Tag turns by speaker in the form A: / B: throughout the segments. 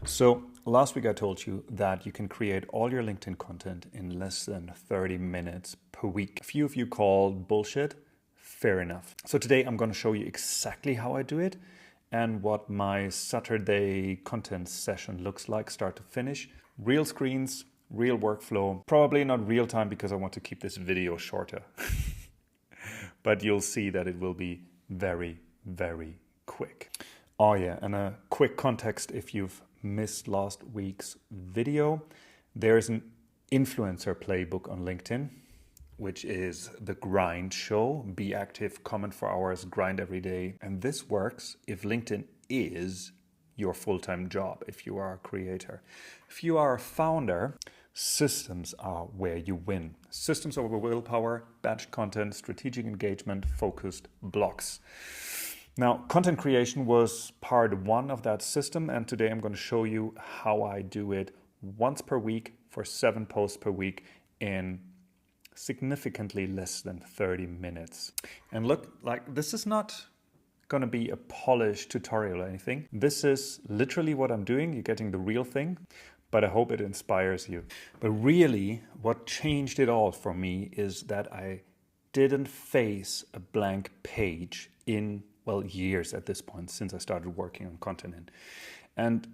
A: So last week I told you that you can create all your LinkedIn content in less than 30 minutes per week. A few of you called bullshit. Fair enough. So today I'm going to show you exactly how I do it and what my Saturday content session looks like, start to finish. Real screens, real workflow. Probably not real time because I want to keep this video shorter. But you'll see that it will be very, very quick. Oh yeah, and a quick context if you've missed last week's video. There's an influencer playbook on LinkedIn, which is the grind show. Be active, comment for hours, grind every day. And this works if LinkedIn is your full-time job, if you are a creator. If you are a founder, systems are where you win. Systems over willpower, batch content, strategic engagement, focused blocks. Now, content creation was part one of that system, and today I'm going to show you how I do it once per week for 7 posts per week in significantly less than 30 minutes. And look, like this is not going to be a polished tutorial or anything. This is literally what I'm doing. You're getting the real thing, but I hope it inspires you. But really, what changed it all for me is that I didn't face a blank page in years at this point since I started working on ContentIn. And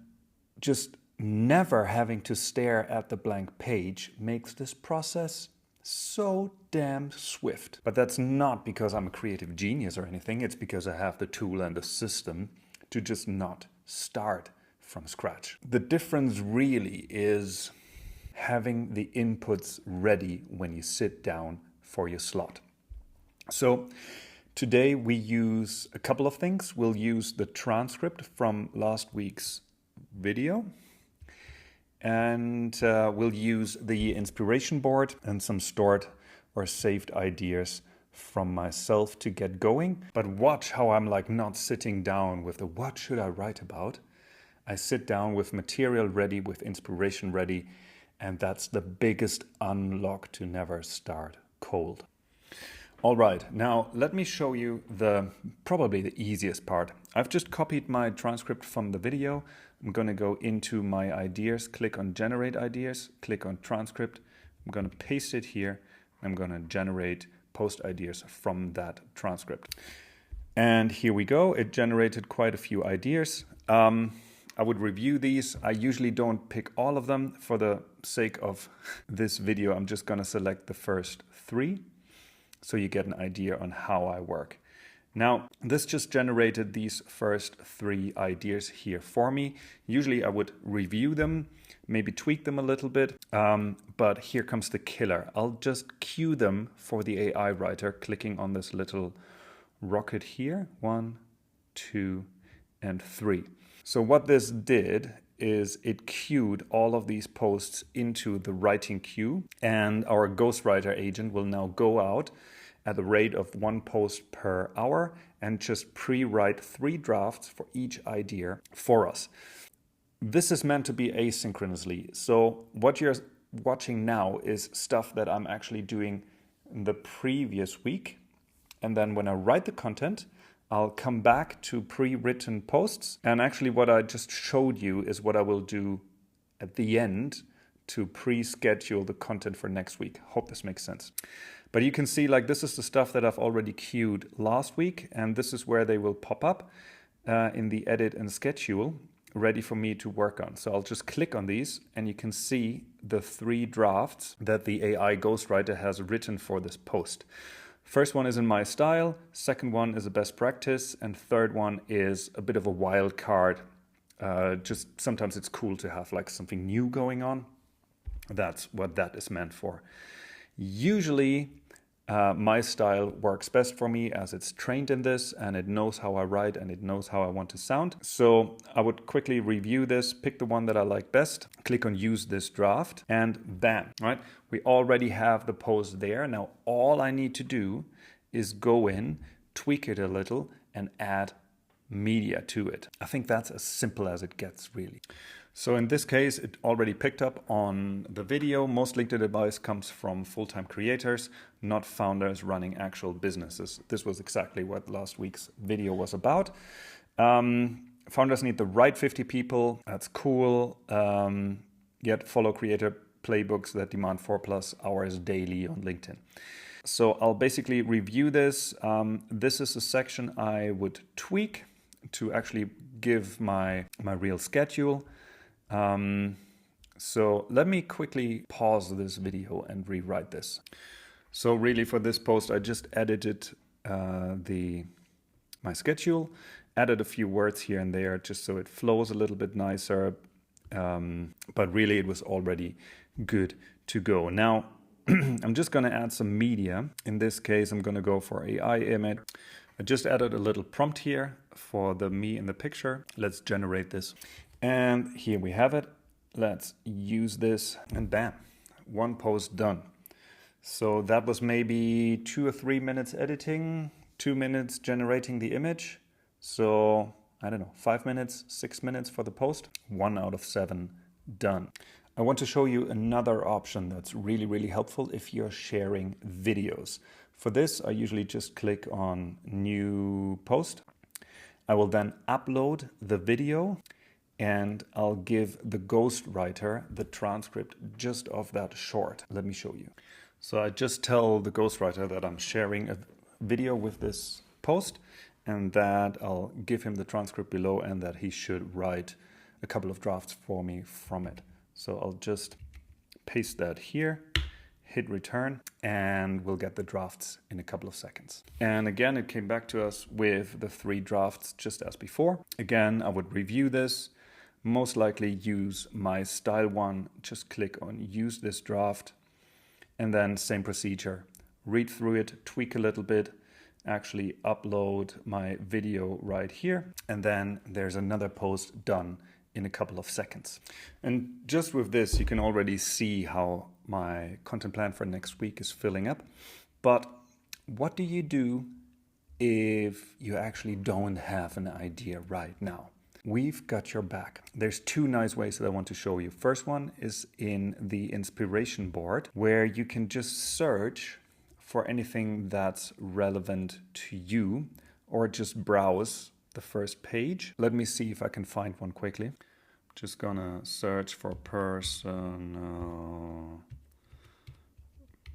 A: just never having to stare at the blank page makes this process so damn swift. But that's not because I'm a creative genius or anything. It's because I have the tool and the system to just not start from scratch. The difference really is having the inputs ready when you sit down for your slot. So today we use a couple of things. We'll use the transcript from last week's video, and we'll use the inspiration board and some stored or saved ideas from myself to get going. But watch how I'm like not sitting down with the what should I write about. I sit down with material ready, with inspiration ready, and that's the biggest unlock to never start cold. All right, now let me show you probably the easiest part. I've just copied my transcript from the video. I'm going to go into my ideas, click on generate ideas, click on transcript. I'm going to paste it here. I'm going to generate post ideas from that transcript. And here we go. It generated quite a few ideas. I would review these. I usually don't pick all of them. For the sake of this video, I'm just going to select the first 3. So you get an idea on how I work. Now, this just generated these first 3 ideas here for me. Usually I would review them, maybe tweak them a little bit, but here comes the killer. I'll just cue them for the AI writer, clicking on this little rocket here. 1, 2, and 3. So what this did is it queued all of these posts into the writing queue, and our ghostwriter agent will now go out at the rate of 1 post per hour and just pre-write 3 drafts for each idea for us. This is meant to be asynchronously. So what you're watching now is stuff that I'm actually doing in the previous week. And then when I write the content, I'll come back to pre-written posts. And actually what I just showed you is what I will do at the end to pre-schedule the content for next week. Hope this makes sense. But you can see like this is the stuff that I've already queued last week, and this is where they will pop up in the edit and schedule, ready for me to work on. So I'll just click on these and you can see the 3 drafts that the AI ghostwriter has written for this post. First one is in my style, second one is a best practice, and third one is a bit of a wild card. Just sometimes it's cool to have like something new going on. That's what that is meant for. Usually my style works best for me as it's trained in this and it knows how I write and it knows how I want to sound. So I would quickly review this, pick the one that I like best, click on use this draft, and bam, right? We already have the post there. Now all I need to do is go in, tweak it a little, and add media to it. I think that's as simple as it gets, really. So in this case, it already picked up on the video. Most LinkedIn advice comes from full-time creators, not founders running actual businesses. This was exactly what last week's video was about. founders need the right 50 people. That's cool. Yet follow creator playbooks that demand 4+ hours daily on LinkedIn. So I'll basically review this. This is a section I would tweak to actually give my real schedule. So let me quickly pause this video and rewrite this. So really for this post, I just edited my schedule, added a few words here and there just so it flows a little bit nicer. But really it was already good to go. Now, I'm just going to add some media. In this case, I'm going to go for AI image. I just added a little prompt here for the me in the picture. Let's generate this. And here we have it. Let's use this and bam, one post done. So that was maybe 2 or 3 minutes editing, 2 minutes generating the image. So I don't know, 5 minutes, 6 minutes for the post. 1 out of 7 done. I want to show you another option that's really, really helpful if you're sharing videos. For this, I usually just click on New Post. I will then upload the video and I'll give the ghostwriter the transcript just of that short. Let me show you. So I just tell the ghostwriter that I'm sharing a video with this post and that I'll give him the transcript below and that he should write a couple of drafts for me from it. So I'll just paste that here, hit return, and we'll get the drafts in a couple of seconds. And again, it came back to us with the 3 drafts just as before. Again, I would review this, most likely use my style one, just click on use this draft, and then same procedure, read through it, tweak a little bit, actually upload my video right here, and then there's another post done in a couple of seconds. And just with this, you can already see how my content plan for next week is filling up. But what do you do if you actually don't have an idea right now? We've got your back. There's 2 nice ways that I want to show you. First one is in the inspiration board, where you can just search for anything that's relevant to you, or just browse the first page. Let me see if I can find one quickly. Just gonna search for personal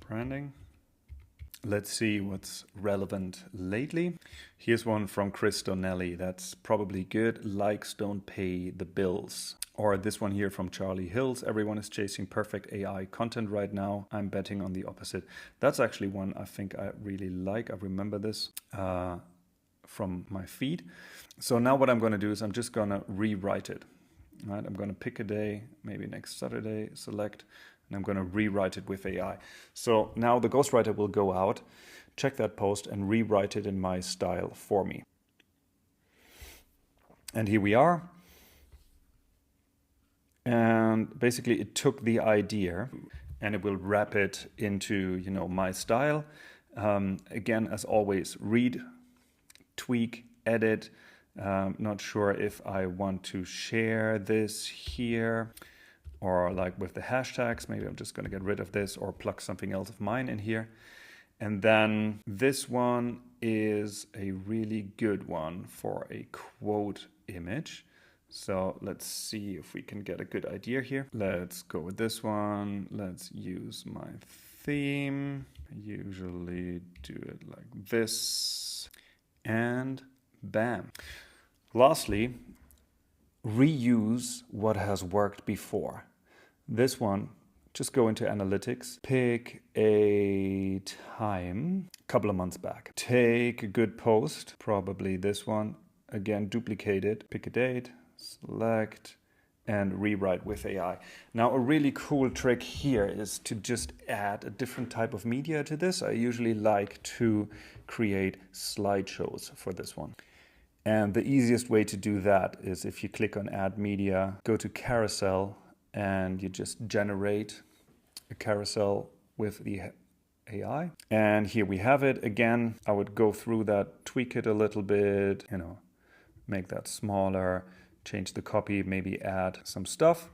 A: branding. Let's see what's relevant lately. Here's one from Chris Donnelly. That's probably good. Likes don't pay the bills. Or this one here from Charlie Hills. Everyone is chasing perfect AI content right now. I'm betting on the opposite. That's actually one I think I really like. I remember this from my feed. So now what I'm going to do is I'm just going to rewrite it. Right? I'm going to pick a day, maybe next Saturday, select, and I'm going to rewrite it with AI. So now the ghostwriter will go out, check that post, and rewrite it in my style for me. And here we are. And basically it took the idea and it will wrap it into, my style. Again, as always, read, tweak, edit. Not sure if I want to share this here or like with the hashtags. Maybe I'm just going to get rid of this or plug something else of mine in here. And then this one is a really good one for a quote image. So let's see if we can get a good idea here. Let's go with this one. Let's use my theme. I usually do it like this. And bam. Lastly, reuse what has worked before. This one, just go into analytics, pick a time, a couple of months back. Take a good post, probably this one. Again, duplicate it, pick a date, select, and rewrite with AI. Now, a really cool trick here is to just add a different type of media to this. I usually like to create slideshows for this one. And the easiest way to do that is if you click on Add Media, go to Carousel, and you just generate a carousel with the AI. And here we have it. Again, I would go through that, tweak it a little bit, make that smaller, change the copy, maybe add some stuff.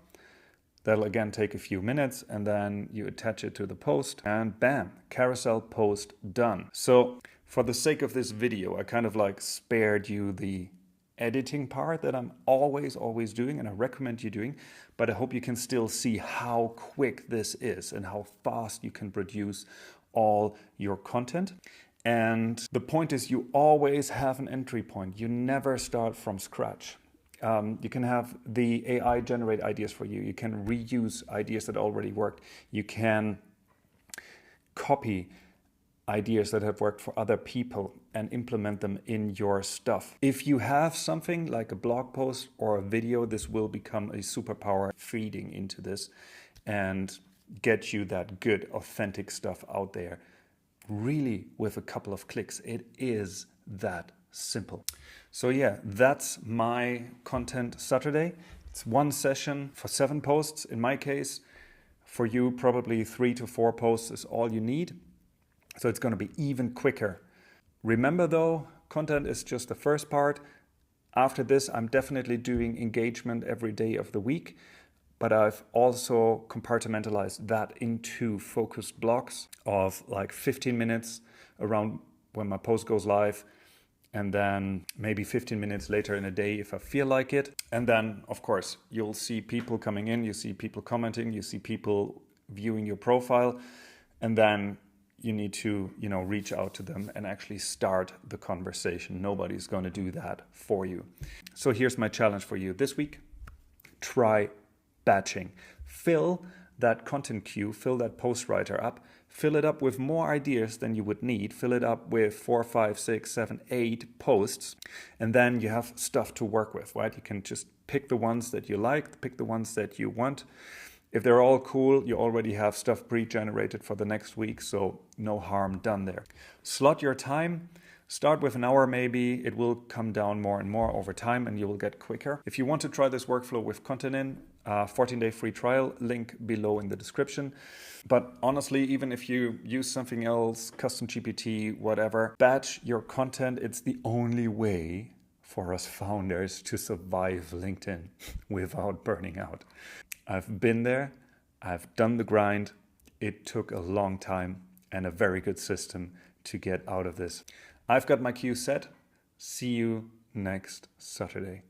A: That'll again take a few minutes, and then you attach it to the post, and bam, carousel post done. So for the sake of this video, I kind of like spared you the editing part that I'm always doing, and I recommend you doing, but I hope you can still see how quick this is and how fast you can produce all your content. And the point is, you always have an entry point. You never start from scratch. You can have the AI generate ideas for you. You can reuse ideas that already worked. You can copy ideas that have worked for other people and implement them in your stuff. If you have something like a blog post or a video, this will become a superpower feeding into this and get you that good, authentic stuff out there. Really, with a couple of clicks. It is that simple. So yeah, that's my Content Saturday. It's one session for 7 posts in my case. For you, probably 3 to 4 posts is all you need. So it's going to be even quicker. Remember though, content is just the first part. After this, I'm definitely doing engagement every day of the week, but I've also compartmentalized that into focused blocks of like 15 minutes around when my post goes live, and then maybe 15 minutes later in a day if I feel like it. And then, of course, you'll see people coming in, you see people commenting, you see people viewing your profile, and then you need to, reach out to them and actually start the conversation. Nobody's going to do that for you. So here's my challenge for you this week. Try batching. Fill that content queue, fill that post writer up, fill it up with more ideas than you would need, fill it up with 4, 5, 6, 7, 8 posts, and then you have stuff to work with, right? You can just pick the ones that you like, pick the ones that you want. If they're all cool, you already have stuff pre-generated for the next week, so no harm done there. Slot your time. Start with an hour maybe. It will come down more and more over time and you will get quicker. If you want to try this workflow with ContentIn, 14-day free trial, link below in the description. But honestly, even if you use something else, custom GPT, whatever, batch your content. It's the only way for us founders to survive LinkedIn without burning out. I've been there, I've done the grind. It took a long time and a very good system to get out of this. I've got my queue set. See you next Saturday.